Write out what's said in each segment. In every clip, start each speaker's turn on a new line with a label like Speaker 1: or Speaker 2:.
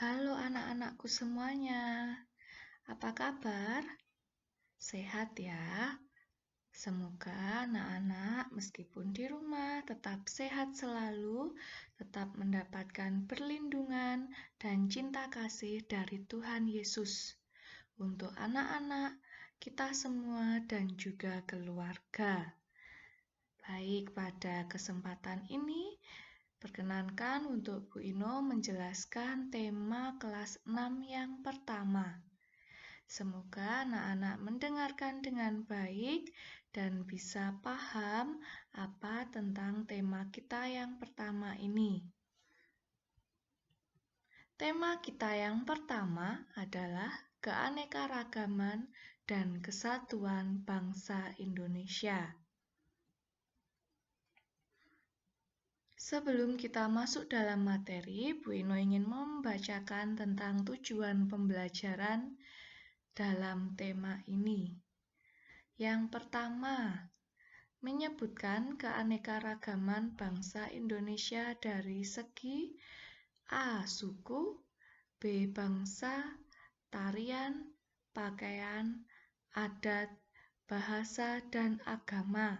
Speaker 1: Halo anak-anakku semuanya, apa kabar? Sehat ya? Semoga anak-anak meskipun di rumah tetap sehat selalu, tetap mendapatkan perlindungan dan cinta kasih dari Tuhan Yesus. Untuk anak-anak, kita semua dan juga keluarga. Baik, pada kesempatan ini, perkenankan untuk Bu Ino menjelaskan tema kelas 6 yang pertama. Semoga anak-anak mendengarkan dengan baik dan bisa paham apa tentang tema kita yang pertama ini. Tema kita yang pertama adalah keanekaragaman dan kesatuan bangsa Indonesia. Sebelum kita masuk dalam materi, Bu Ino ingin membacakan tentang tujuan pembelajaran dalam tema ini. Yang pertama, menyebutkan keanekaragaman bangsa Indonesia dari segi A. Suku, B. Bangsa, tarian, pakaian, adat, bahasa, dan agama.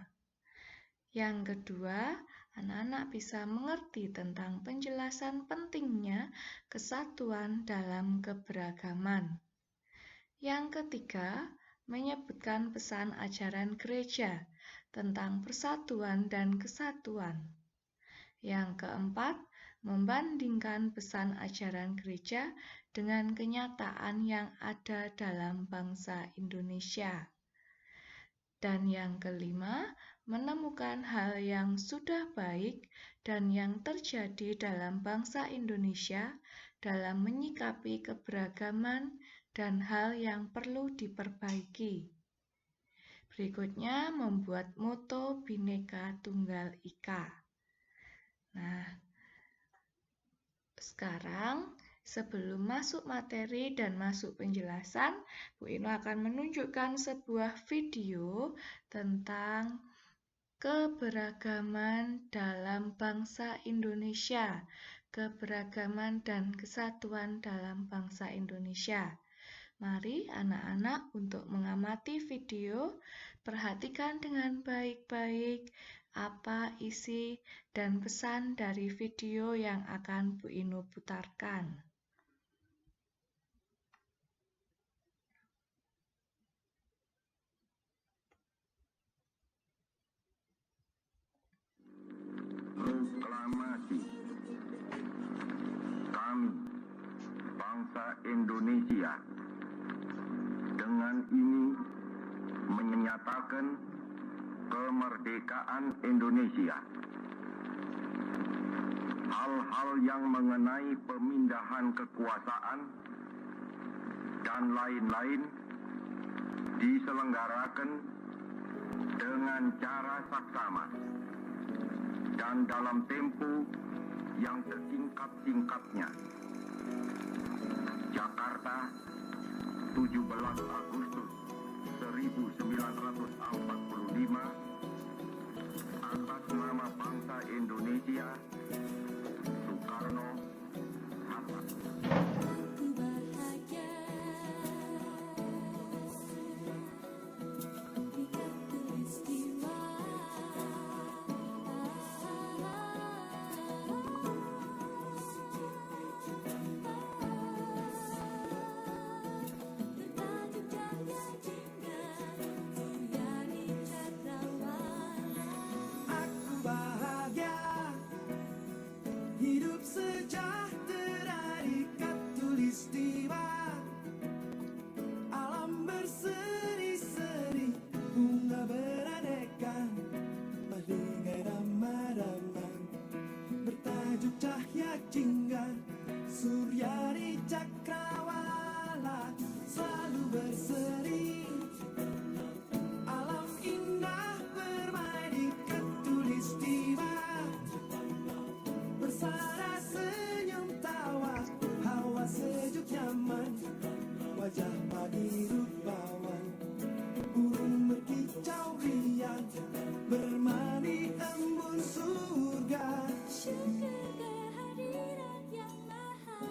Speaker 1: Yang kedua, anak-anak bisa mengerti tentang penjelasan pentingnya kesatuan dalam keberagaman. Yang ketiga, menyebutkan pesan ajaran gereja tentang persatuan dan kesatuan. Yang keempat, membandingkan pesan ajaran gereja dengan kenyataan yang ada dalam bangsa Indonesia. Dan yang kelima, menemukan hal yang sudah baik dan yang terjadi dalam bangsa Indonesia dalam menyikapi keberagaman dan hal yang perlu diperbaiki. Berikutnya, membuat moto Bhinneka Tunggal Ika. Nah, sekarang sebelum masuk materi dan masuk penjelasan, Bu Ino akan menunjukkan sebuah video tentang keberagaman dalam bangsa Indonesia, keberagaman dan kesatuan dalam bangsa Indonesia. Mari anak-anak untuk mengamati video, perhatikan dengan baik-baik apa isi dan pesan dari video yang akan Bu Ino putarkan.
Speaker 2: Proklamasi kami, bangsa Indonesia, dengan ini menyatakan kemerdekaan Indonesia. Hal-hal yang mengenai pemindahan kekuasaan dan lain-lain diselenggarakan dengan cara saksama dan dalam tempo yang sesingkat-singkatnya. Jakarta, 17 Agustus 1945, atas nama bangsa Indonesia, Soekarno, Hatta.
Speaker 3: Hidup sejahtera di Katulistiwa, alam berseri-seri, bunga beraneka, bagai ramah-ramah, bertajuk cahaya jingga, surya di cakrawala, selalu berseri. Alam indah bermain di Katulistiwa, bersara senyum tawa, hawa sejuk nyaman, wajah pagi rupawan, burung berkicau riang, bermani embun surga. Syukur kehadiran yang maha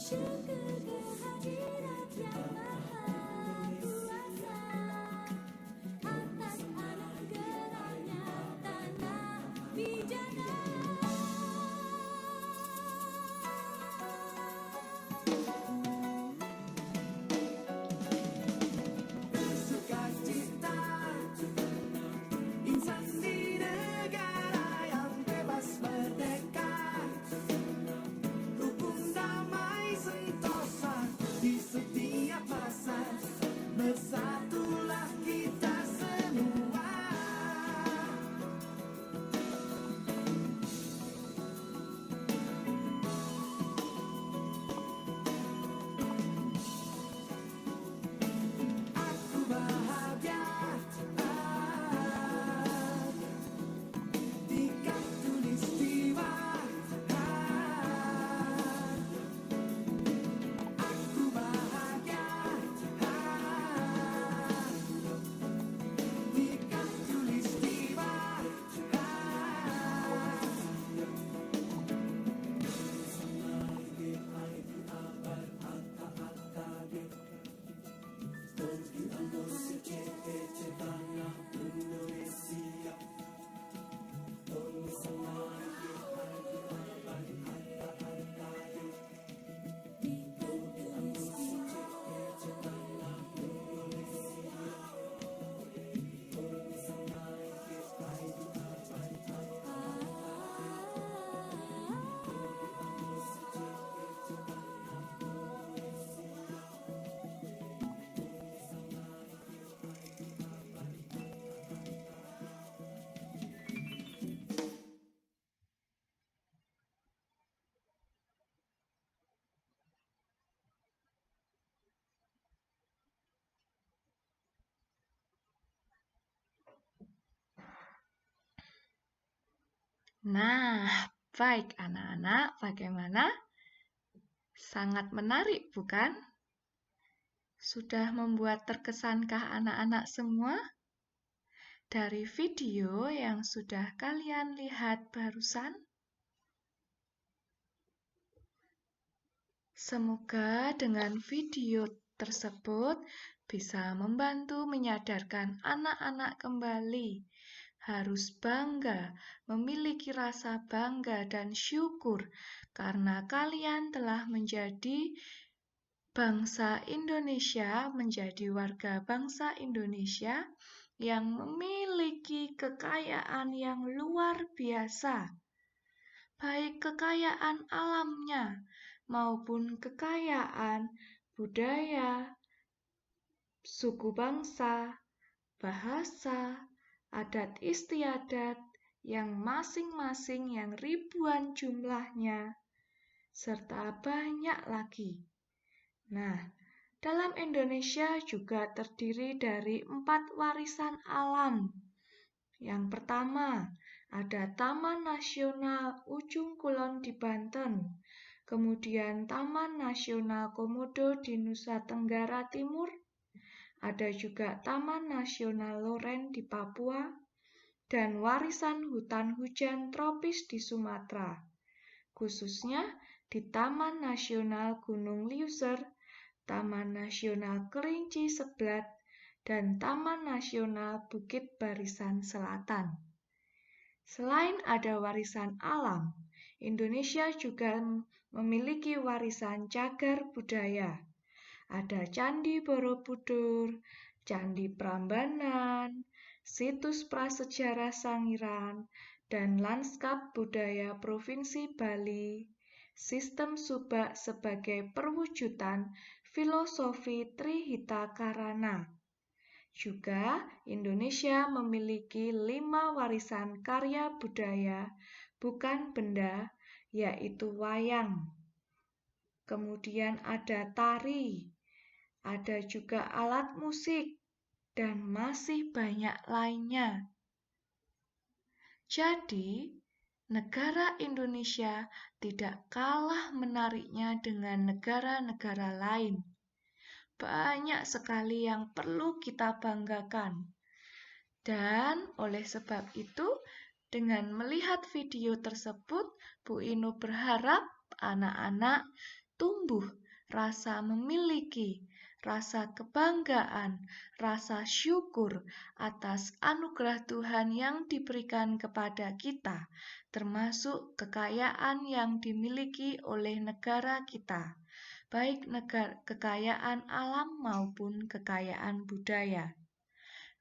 Speaker 4: Syukur kehadirat yang maha kuasa atas anugerahnya tanah bijana.
Speaker 3: Bersukacita insan di negara yang bebas merdeka, rukun damai sentosa di setiap masa, bersatulah kita semua. Aku bahagia di khatulistiwa. Aku bahagia di khatulistiwa.
Speaker 1: Nah, baik anak-anak, bagaimana? Sangat menarik, bukan? Sudah membuat terkesankah anak-anak semua? Dari video yang sudah kalian lihat barusan? Semoga dengan video tersebut bisa membantu menyadarkan anak-anak kembali harus bangga, memiliki rasa bangga dan syukur karena kalian telah menjadi bangsa Indonesia, menjadi warga bangsa Indonesia yang memiliki kekayaan yang luar biasa, baik kekayaan alamnya maupun kekayaan budaya, suku bangsa, bahasa, adat istiadat yang masing-masing yang ribuan jumlahnya, serta banyak lagi. Nah, dalam Indonesia juga terdiri dari 4 warisan alam. Yang pertama, ada Taman Nasional Ujung Kulon di Banten, kemudian Taman Nasional Komodo di Nusa Tenggara Timur, ada juga Taman Nasional Loren di Papua, dan warisan hutan hujan tropis di Sumatera, khususnya di Taman Nasional Gunung Liuser, Taman Nasional Kerinci Seblat, dan Taman Nasional Bukit Barisan Selatan. Selain ada warisan alam, Indonesia juga memiliki warisan cagar budaya. Ada Candi Borobudur, Candi Prambanan, situs prasejarah Sangiran, dan lanskap budaya Provinsi Bali, sistem Subak sebagai perwujudan filosofi Trihita Karana. Juga Indonesia memiliki 5 warisan karya budaya bukan benda, yaitu wayang. Kemudian ada tari, ada juga alat musik, dan masih banyak lainnya. Jadi, negara Indonesia tidak kalah menariknya dengan negara-negara lain. Banyak sekali yang perlu kita banggakan. Dan oleh sebab itu, dengan melihat video tersebut, Bu Inu berharap anak-anak tumbuh rasa memiliki, rasa kebanggaan, rasa syukur atas anugerah Tuhan yang diberikan kepada kita, termasuk kekayaan yang dimiliki oleh negara kita, baik kekayaan alam maupun kekayaan budaya.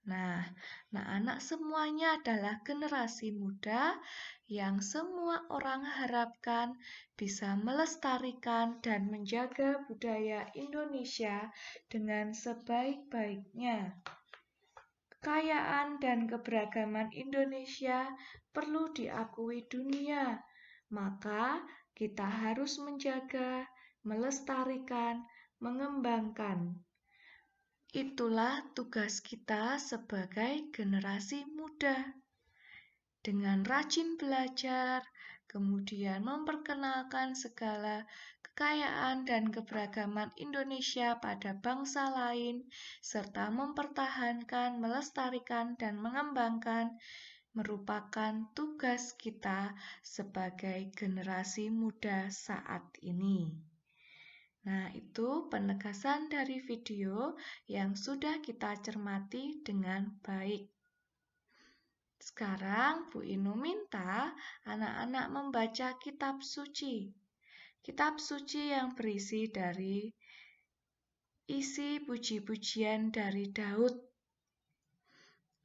Speaker 1: Nah, anak-anak semuanya adalah generasi muda yang semua orang harapkan bisa melestarikan dan menjaga budaya Indonesia dengan sebaik-baiknya. Kekayaan dan keberagaman Indonesia perlu diakui dunia, maka kita harus menjaga, melestarikan, mengembangkan. Itulah tugas kita sebagai generasi muda. Dengan rajin belajar, kemudian memperkenalkan segala kekayaan dan keberagaman Indonesia pada bangsa lain, serta mempertahankan, melestarikan, dan mengembangkan merupakan tugas kita sebagai generasi muda saat ini. Nah, itu penegasan dari video yang sudah kita cermati dengan baik. Sekarang Bu Inu minta anak-anak membaca kitab suci. Kitab suci yang berisi dari isi puji-pujian dari Daud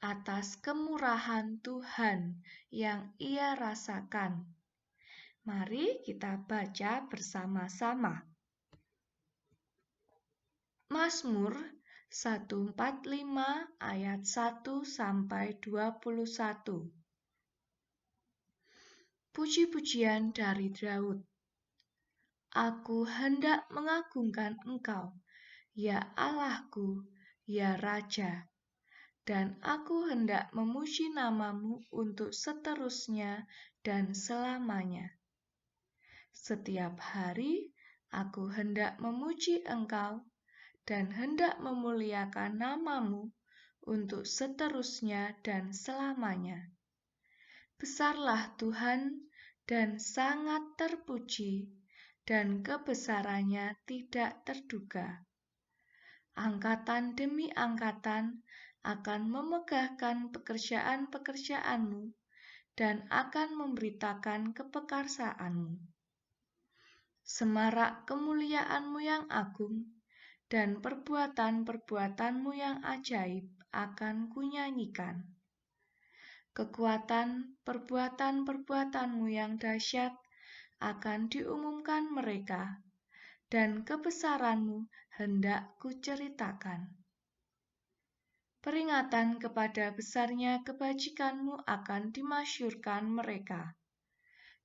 Speaker 1: atas kemurahan Tuhan yang ia rasakan. Mari kita baca bersama-sama. Mazmur 145 ayat 1 sampai 21. Puji-pujian dari Daud. Aku hendak mengagungkan Engkau, ya Allahku, ya Raja, dan aku hendak memuji nama-Mu untuk seterusnya dan selamanya. Setiap hari aku hendak memuji Engkau dan hendak memuliakan nama-Mu untuk seterusnya dan selamanya. Besarlah Tuhan dan sangat terpuji, dan kebesarannya tidak terduga. Angkatan demi angkatan akan memegahkan pekerjaan-pekerjaan-Mu dan akan memberitakan keperkasaanmu. Semarak kemuliaan-Mu yang agung dan perbuatan-perbuatan-Mu yang ajaib akan kunyanyikan. Kekuatan perbuatan-perbuatan-Mu yang dahsyat akan diumumkan mereka, dan kebesaran-Mu hendak kuceritakan. Peringatan kepada besarnya kebajikan-Mu akan dimasyurkan mereka,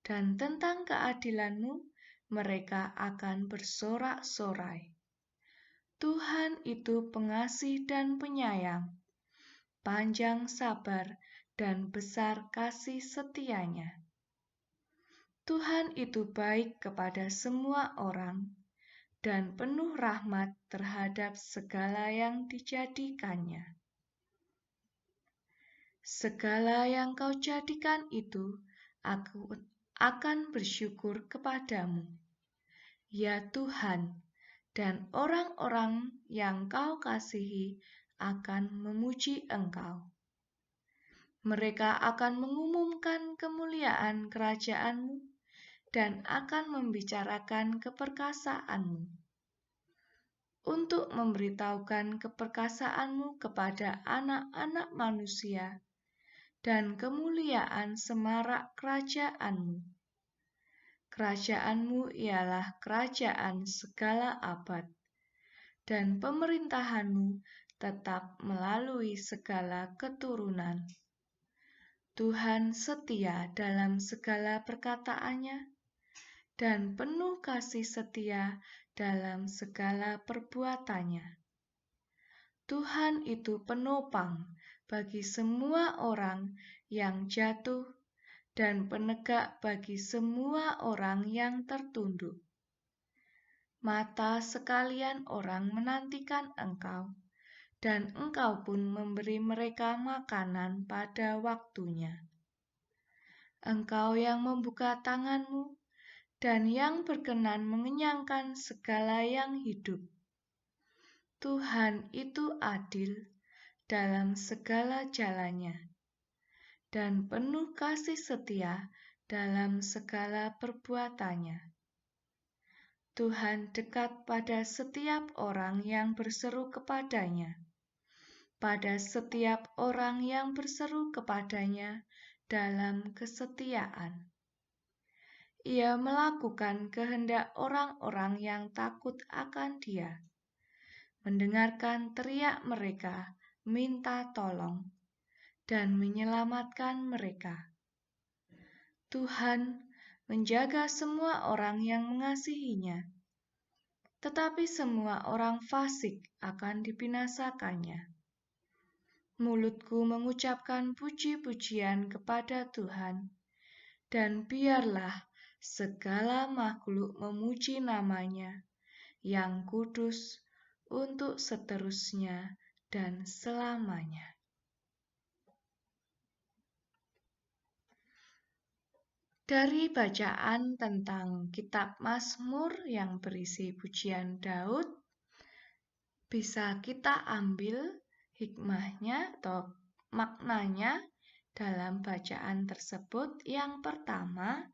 Speaker 1: dan tentang keadilan-Mu mereka akan bersorak-sorai. Tuhan itu pengasih dan penyayang, panjang sabar dan besar kasih setianya. Tuhan itu baik kepada semua orang dan penuh rahmat terhadap segala yang dijadikannya. Segala yang Kau jadikan itu, aku akan bersyukur kepadamu, ya Tuhan, dan orang-orang yang Kau kasihi akan memuji Engkau. Mereka akan mengumumkan kemuliaan kerajaan-Mu dan akan membicarakan keperkasaan-Mu, untuk memberitahukan keperkasaan-Mu kepada anak-anak manusia dan kemuliaan semarak kerajaan-Mu. Kerajaan-Mu ialah kerajaan segala abad, dan pemerintahan-Mu tetap melalui segala keturunan. Tuhan setia dalam segala perkataannya, dan penuh kasih setia dalam segala perbuatannya. Tuhan itu penopang bagi semua orang yang jatuh, dan penegak bagi semua orang yang tertunduk. Mata sekalian orang menantikan Engkau, dan Engkau pun memberi mereka makanan pada waktunya. Engkau yang membuka tangan-Mu, dan yang berkenan mengenyangkan segala yang hidup. Tuhan itu adil dalam segala jalannya, dan penuh kasih setia dalam segala perbuatannya. Tuhan dekat pada setiap orang yang berseru kepadanya, pada setiap orang yang berseru kepadanya dalam kesetiaan. Ia melakukan kehendak orang-orang yang takut akan Dia, mendengarkan teriak mereka, minta tolong, dan menyelamatkan mereka. Tuhan menjaga semua orang yang mengasihinya, tetapi semua orang fasik akan dibinasakannya. Mulutku mengucapkan puji-pujian kepada Tuhan, dan biarlah segala makhluk memuji namanya yang kudus untuk seterusnya dan selamanya. Dari bacaan tentang kitab Mazmur yang berisi pujian Daud, bisa kita ambil hikmahnya atau maknanya dalam bacaan tersebut. Yang pertama,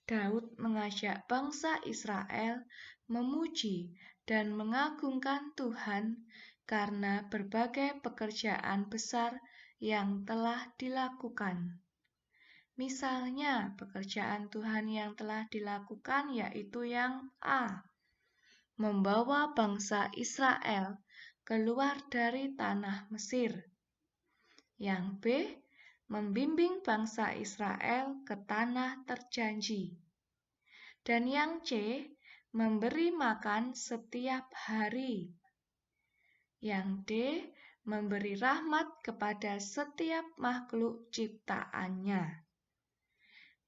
Speaker 1: Daud mengajak bangsa Israel memuji dan mengagungkan Tuhan karena berbagai pekerjaan besar yang telah dilakukan. Misalnya, pekerjaan Tuhan yang telah dilakukan yaitu yang A. Membawa bangsa Israel keluar dari tanah Mesir. Yang B. Membimbing bangsa Israel ke tanah terjanji. Dan yang C. Memberi makan setiap hari. Yang D. Memberi rahmat kepada setiap makhluk ciptaannya.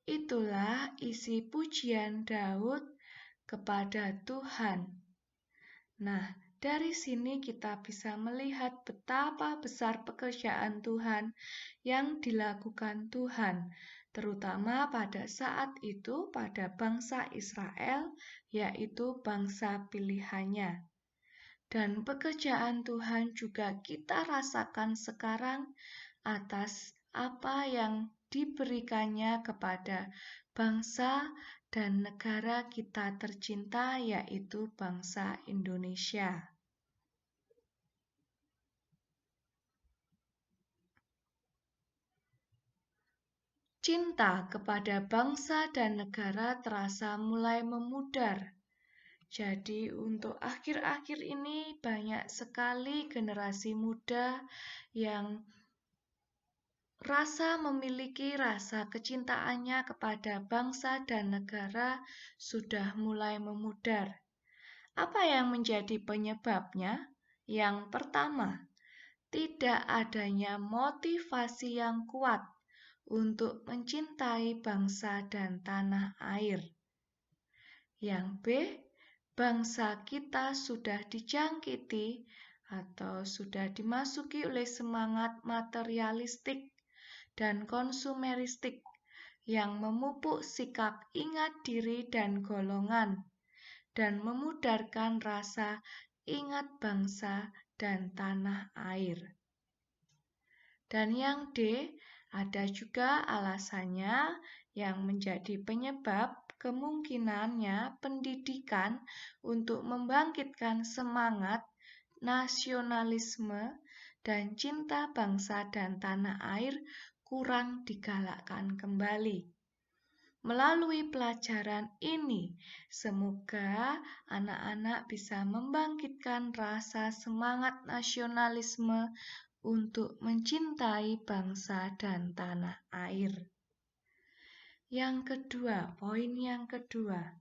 Speaker 1: Itulah isi pujian Daud kepada Tuhan. Nah, dari sini kita bisa melihat betapa besar pekerjaan Tuhan yang dilakukan Tuhan, terutama pada saat itu pada bangsa Israel, yaitu bangsa pilihannya. Dan pekerjaan Tuhan juga kita rasakan sekarang atas apa yang diberikannya kepada bangsa dan negara kita tercinta, yaitu bangsa Indonesia. Cinta kepada bangsa dan negara terasa mulai memudar. Jadi untuk akhir-akhir ini banyak sekali generasi muda yang memiliki rasa kecintaannya kepada bangsa dan negara sudah mulai memudar. Apa yang menjadi penyebabnya? Yang pertama, tidak adanya motivasi yang kuat untuk mencintai bangsa dan tanah air. Yang B, bangsa kita sudah dijangkiti atau sudah dimasuki oleh semangat materialistik dan konsumeristik yang memupuk sikap ingat diri dan golongan dan memudarkan rasa ingat bangsa dan tanah air. Dan yang D, ada juga alasannya yang menjadi penyebab kemungkinannya pendidikan untuk membangkitkan semangat nasionalisme dan cinta bangsa dan tanah air kurang digalakkan kembali. Melalui pelajaran ini, semoga anak-anak bisa membangkitkan rasa semangat nasionalisme untuk mencintai bangsa dan tanah air. Yang kedua, poin yang kedua,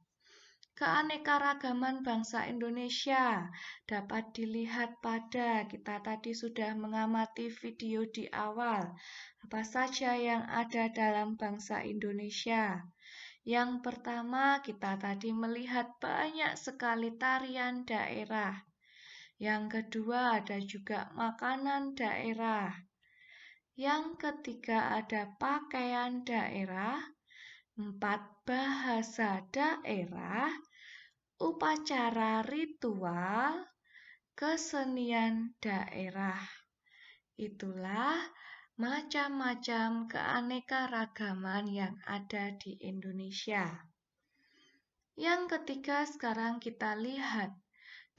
Speaker 1: keanekaragaman bangsa Indonesia dapat dilihat pada, kita tadi sudah mengamati video di awal, apa saja yang ada dalam bangsa Indonesia. Yang pertama, kita tadi melihat banyak sekali tarian daerah. Yang kedua, ada juga makanan daerah. Yang ketiga, ada pakaian daerah. 4 bahasa daerah, upacara ritual, kesenian daerah. Itulah macam-macam keanekaragaman yang ada di Indonesia. Yang ketiga, sekarang kita lihat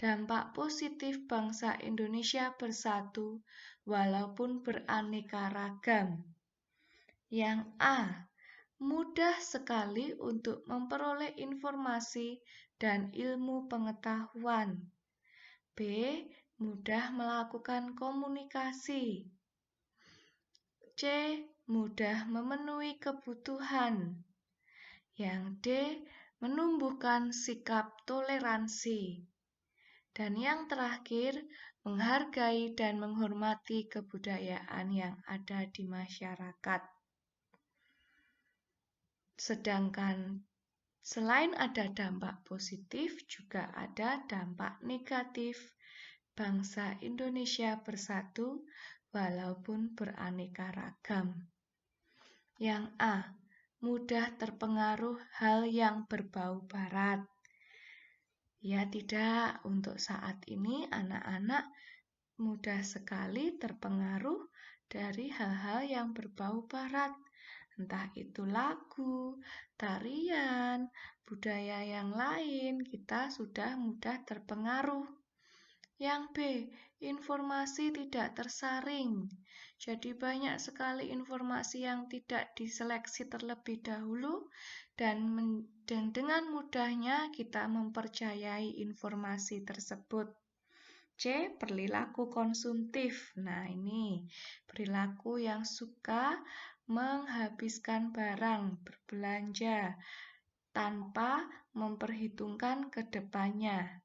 Speaker 1: dampak positif bangsa Indonesia bersatu walaupun beraneka ragam. Yang A, mudah sekali untuk memperoleh informasi dan ilmu pengetahuan. B, mudah melakukan komunikasi. C, mudah memenuhi kebutuhan. Yang D, menumbuhkan sikap toleransi. Dan yang terakhir, menghargai dan menghormati kebudayaan yang ada di masyarakat. Sedangkan selain ada dampak positif, juga ada dampak negatif. Bangsa Indonesia bersatu walaupun beraneka ragam. Yang A, mudah terpengaruh hal yang berbau barat. Ya tidak, untuk saat ini anak-anak mudah sekali terpengaruh dari hal-hal yang berbau barat. Entah itu lagu, tarian, budaya yang lain, kita sudah mudah terpengaruh. Yang B, informasi tidak tersaring. Jadi banyak sekali informasi yang tidak diseleksi terlebih dahulu dan dengan mudahnya kita mempercayai informasi tersebut. C, perilaku konsumtif. Nah, ini perilaku yang suka menghabiskan barang, berbelanja tanpa memperhitungkan ke depannya.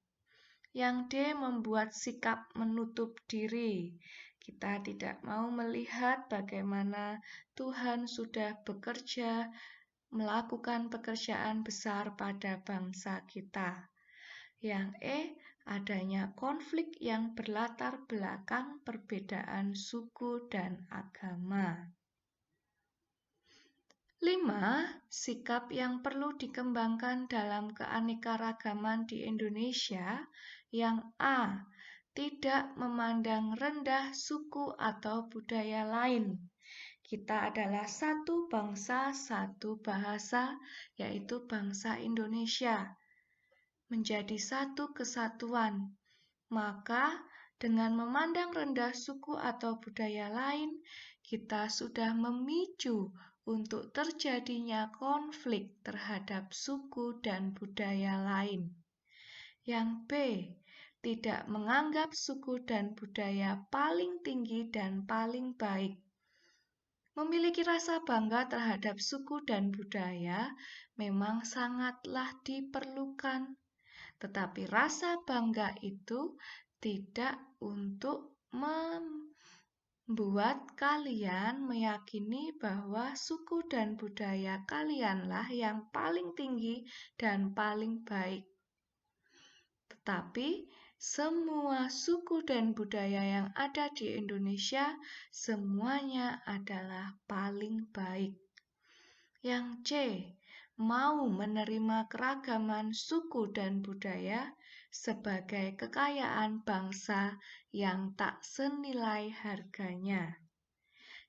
Speaker 1: Yang D, membuat sikap menutup diri. Kita tidak mau melihat bagaimana Tuhan sudah bekerja, melakukan pekerjaan besar pada bangsa kita. Yang E, adanya konflik yang berlatar belakang perbedaan suku dan agama. 5. Sikap yang perlu dikembangkan dalam keanekaragaman di Indonesia. Yang A, tidak memandang rendah suku atau budaya lain. Kita adalah satu bangsa, satu bahasa, yaitu bangsa Indonesia. Menjadi satu kesatuan. Maka dengan memandang rendah suku atau budaya lain, kita sudah memicu untuk terjadinya konflik terhadap suku dan budaya lain. Yang B, tidak menganggap suku dan budaya paling tinggi dan paling baik. Memiliki rasa bangga terhadap suku dan budaya memang sangatlah diperlukan. Tetapi rasa bangga itu tidak untuk membuat kalian meyakini bahwa suku dan budaya kalianlah yang paling tinggi dan paling baik. Tetapi semua suku dan budaya yang ada di Indonesia semuanya adalah paling baik. Yang C, mau menerima keragaman suku dan budaya sebagai kekayaan bangsa yang tak senilai harganya.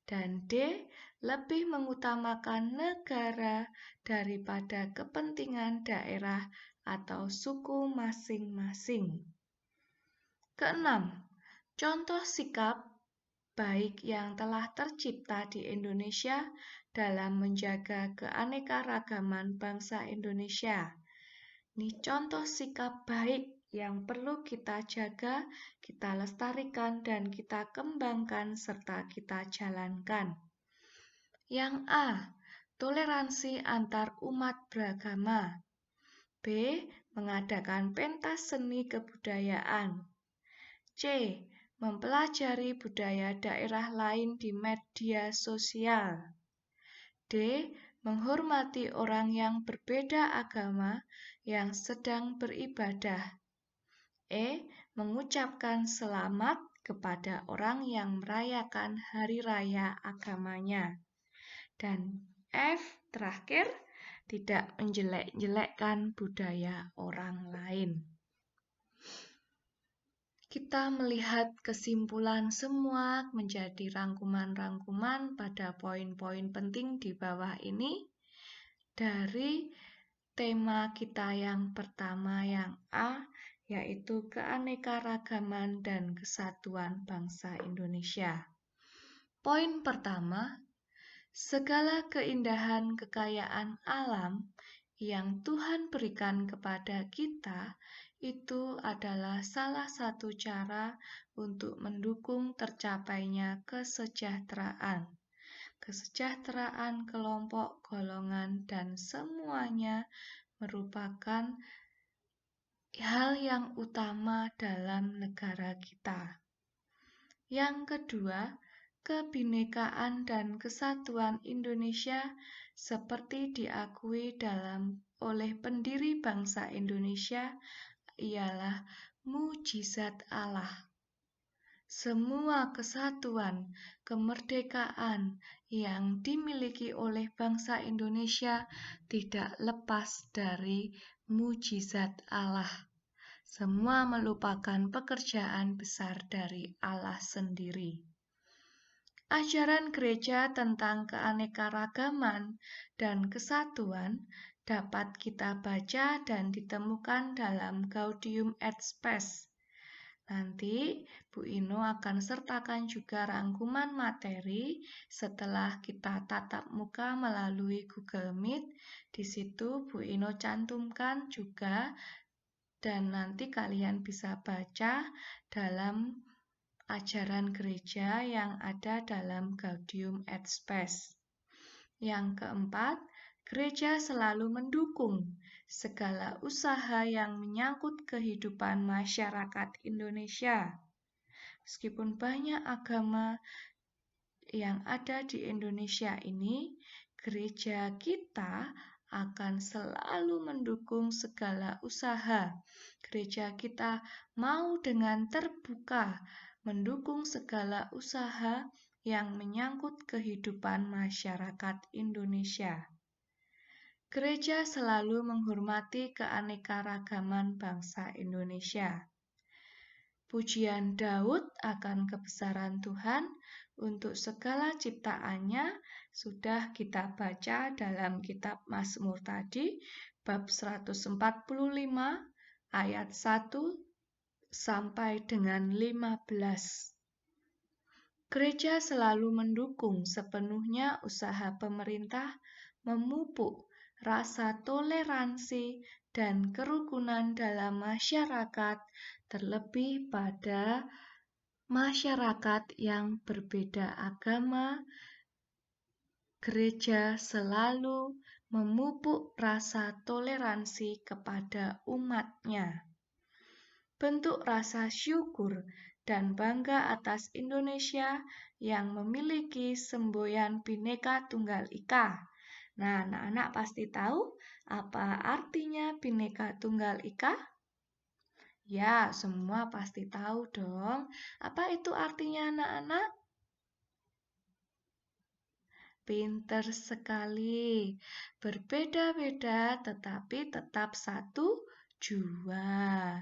Speaker 1: Dan D, lebih mengutamakan negara daripada kepentingan daerah atau suku masing-masing. Keenam, contoh sikap baik yang telah tercipta di Indonesia dalam menjaga keanekaragaman bangsa Indonesia. Ini contoh sikap baik yang perlu kita jaga, kita lestarikan, dan kita kembangkan serta kita jalankan. Yang A, toleransi antar umat beragama. B, mengadakan pentas seni kebudayaan. C, mempelajari budaya daerah lain di media sosial. D, menghormati orang yang berbeda agama yang sedang beribadah. E, mengucapkan selamat kepada orang yang merayakan hari raya agamanya. Dan F, terakhir, tidak menjelek-jelekkan budaya orang lain. Kita melihat kesimpulan semua menjadi rangkuman-rangkuman pada poin-poin penting di bawah ini dari tema kita yang pertama yang A, yaitu keanekaragaman dan kesatuan bangsa Indonesia. Poin pertama, segala keindahan kekayaan alam yang Tuhan berikan kepada kita itu adalah salah satu cara untuk mendukung tercapainya kesejahteraan kelompok, golongan, dan semuanya merupakan hal yang utama dalam negara kita. Yang kedua, kebinekaan dan kesatuan Indonesia seperti diakui oleh pendiri bangsa Indonesia ialah mujizat Allah. Semua kesatuan, kemerdekaan yang dimiliki oleh bangsa Indonesia tidak lepas dari mujizat Allah. Semua merupakan pekerjaan besar dari Allah sendiri. Ajaran gereja tentang keanekaragaman dan kesatuan dapat kita baca dan ditemukan dalam Gaudium et Spes. Nanti Bu Ino akan sertakan juga rangkuman materi setelah kita tatap muka melalui Google Meet. Di situ Bu Ino cantumkan juga dan nanti kalian bisa baca dalam ajaran gereja yang ada dalam Gaudium et Spes. Yang keempat, gereja selalu mendukung segala usaha yang menyangkut kehidupan masyarakat Indonesia. Meskipun banyak agama yang ada di Indonesia ini, gereja kita akan selalu mendukung segala usaha. Gereja kita mau dengan terbuka mendukung segala usaha yang menyangkut kehidupan masyarakat Indonesia. Gereja selalu menghormati keanekaragaman bangsa Indonesia. Pujian Daud akan kebesaran Tuhan untuk segala ciptaannya sudah kita baca dalam kitab Mazmur tadi, bab 145 ayat 1 sampai dengan 15. Gereja selalu mendukung sepenuhnya usaha pemerintah memupuk rasa toleransi dan kerukunan dalam masyarakat, terlebih pada masyarakat yang berbeda agama. Gereja selalu memupuk rasa toleransi kepada umatnya. Bentuk rasa syukur dan bangga atas Indonesia yang memiliki semboyan Bhinneka Tunggal Ika. Nah, anak-anak pasti tahu apa artinya Bhinneka Tunggal Ika? Ya, semua pasti tahu dong. Apa itu artinya anak-anak? Pinter sekali. Berbeda-beda tetapi tetap satu jua.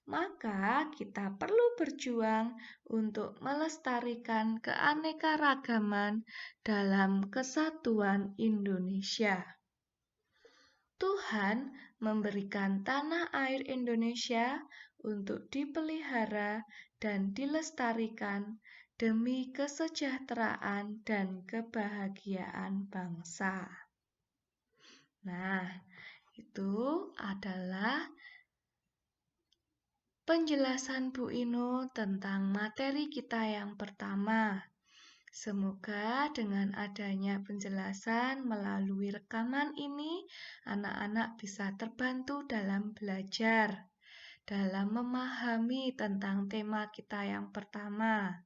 Speaker 1: Maka kita perlu berjuang untuk melestarikan keanekaragaman dalam kesatuan Indonesia. Tuhan memberikan tanah air Indonesia untuk dipelihara dan dilestarikan demi kesejahteraan dan kebahagiaan bangsa. Nah, itu adalah penjelasan Bu Ino tentang materi kita yang pertama. Semoga dengan adanya penjelasan melalui rekaman ini, anak-anak bisa terbantu dalam belajar, dalam memahami tentang tema kita yang pertama.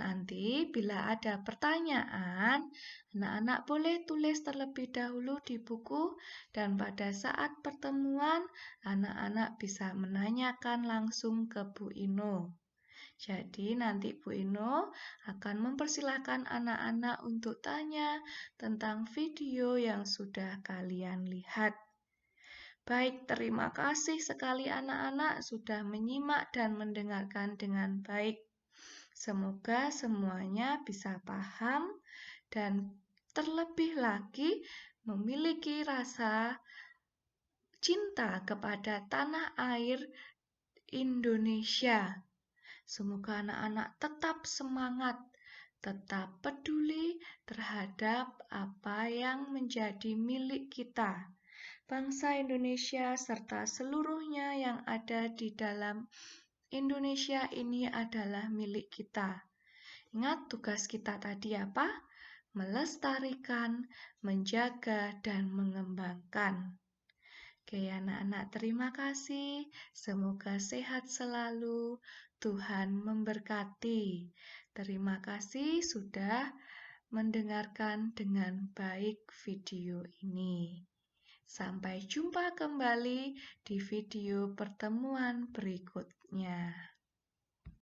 Speaker 1: Nanti bila ada pertanyaan, anak-anak boleh tulis terlebih dahulu di buku dan pada saat pertemuan, anak-anak bisa menanyakan langsung ke Bu Ino. Jadi nanti Bu Ino akan mempersilahkan anak-anak untuk tanya tentang video yang sudah kalian lihat. Baik, terima kasih sekali anak-anak sudah menyimak dan mendengarkan dengan baik. Semoga semuanya bisa paham dan terlebih lagi memiliki rasa cinta kepada tanah air Indonesia. Semoga anak-anak tetap semangat, tetap peduli terhadap apa yang menjadi milik kita. Bangsa Indonesia serta seluruhnya yang ada di dalam Indonesia ini adalah milik kita. Ingat tugas kita tadi apa? Melestarikan, menjaga, dan mengembangkan. Oke, anak-anak, terima kasih. Semoga sehat selalu. Tuhan memberkati. Terima kasih sudah mendengarkan dengan baik video ini. Sampai jumpa kembali di video pertemuan berikutnya.